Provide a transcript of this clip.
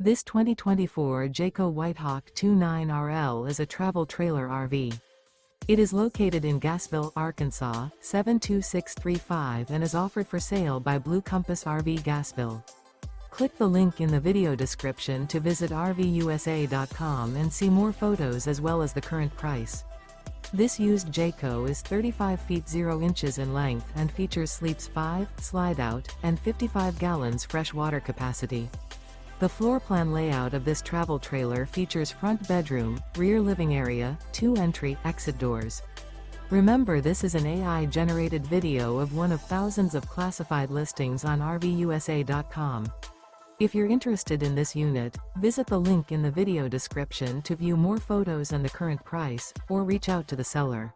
This 2024 Jayco White Hawk 29RL is a travel trailer RV. It is located in Gassville, Arkansas, 72635 and is offered for sale by Blue Compass RV Gassville. Click the link in the video description to visit RVUSA.com and see more photos as well as the current price. This used Jayco is 35 feet 0 inches in length and features sleeps 5, Slideout, and 55 gallons fresh water capacity. The floor plan layout of this travel trailer features front bedroom, rear living area, 2 entry/exit doors. Remember, this is an AI-generated video of one of thousands of classified listings on RVUSA.com. If you're interested in this unit, visit the link in the video description to view more photos and the current price, or reach out to the seller.